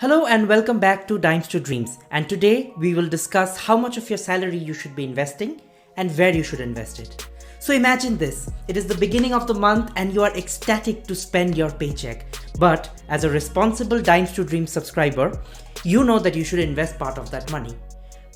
Hello and welcome back to Dimes to Dreams, and today we will discuss how much of your salary you should be investing and where you should invest it. So imagine this, it is the beginning of the month and you are ecstatic to spend your paycheck. But as a responsible Dimes to Dreams subscriber, you know that you should invest part of that money.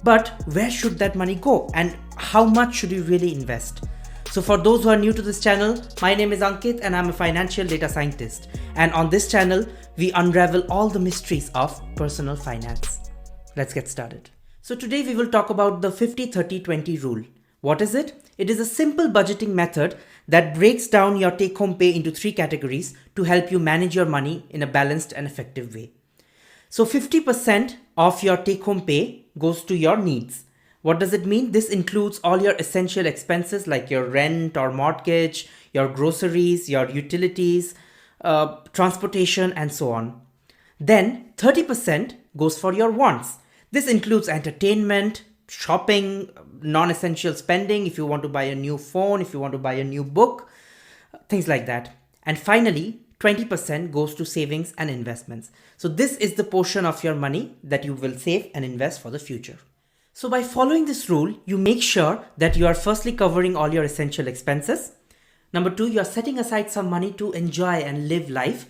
But where should that money go and how much should you really invest? So for those who are new to this channel, my name is Ankit and I'm a financial data scientist. And on this channel, we unravel all the mysteries of personal finance. Let's get started. So today we will talk about the 50-30-20 rule. What is it? It is a simple budgeting method that breaks down your take-home pay into three categories to help you manage your money in a balanced and effective way. So 50% of your take-home pay goes to your needs. What does it mean? This includes all your essential expenses like your rent or mortgage, your groceries, your utilities, transportation, and so on. Then 30% goes for your wants. This includes entertainment, shopping, non-essential spending, if you want to buy a new phone, if you want to buy a new book, things like that. And finally, 20% goes to savings and investments. So this is the portion of your money that you will save and invest for the future. So by following this rule, you make sure that you are firstly covering all your essential expenses. Number two, you are setting aside some money to enjoy and live life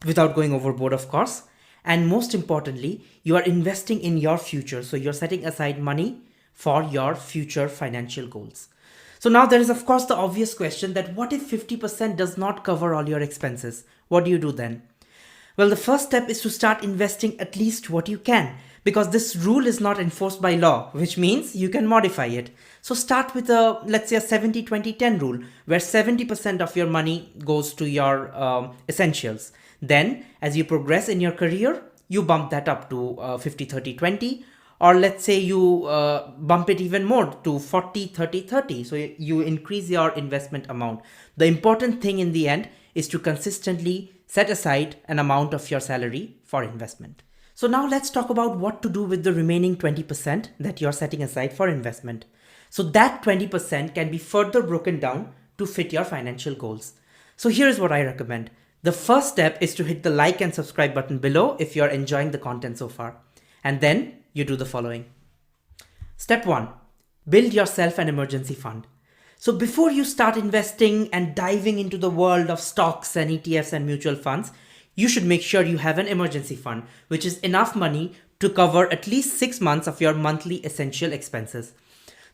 without going overboard, of course. And most importantly, you are investing in your future. So you're setting aside money for your future financial goals. So now there is, of course, the obvious question that what if 50% does not cover all your expenses? What do you do then? Well, the first step is to start investing at least what you can, because this rule is not enforced by law, which means you can modify it. So start with let's say a 70-20-10 rule, where 70% of your money goes to your essentials. Then as you progress in your career, you bump that up to 50-30-20, or let's say you bump it even more to 40-30-30. So you increase your investment amount. The important thing in the end is to consistently set aside an amount of your salary for investment. So now let's talk about what to do with the remaining 20% that you're setting aside for investment. So that 20% can be further broken down to fit your financial goals. So here's what I recommend. The first step is to hit the like and subscribe button below if you're enjoying the content so far. And then you do the following. Step 1. Build yourself an emergency fund. So before you start investing and diving into the world of stocks and ETFs and mutual funds, you should make sure you have an emergency fund, which is enough money to cover at least 6 months of your monthly essential expenses.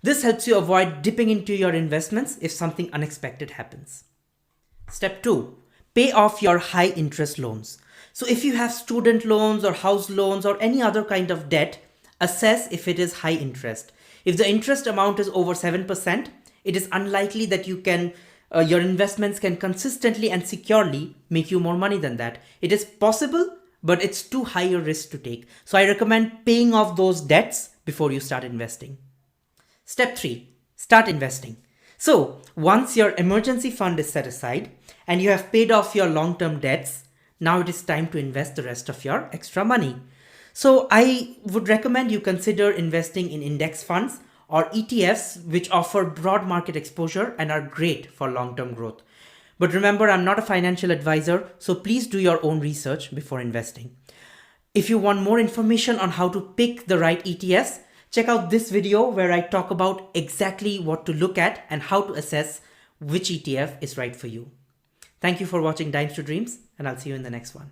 This helps you avoid dipping into your investments if something unexpected happens. Step 2. Pay off your high interest loans. So if you have student loans or house loans or any other kind of debt, assess if it is high interest. If the interest amount is over 7%, it is unlikely that your investments can consistently and securely make you more money than that. It is possible, but it's too high a risk to take. So I recommend paying off those debts before you start investing. Step 3, start investing. So once your emergency fund is set aside and you have paid off your long-term debts, now it is time to invest the rest of your extra money. So I would recommend you consider investing in index funds or ETFs, which offer broad market exposure and are great for long-term growth. But remember, I'm not a financial advisor, so please do your own research before investing. If you want more information on how to pick the right ETFs, check out this video where I talk about exactly what to look at and how to assess which ETF is right for you. Thank you for watching Dimes to Dreams, and I'll see you in the next one.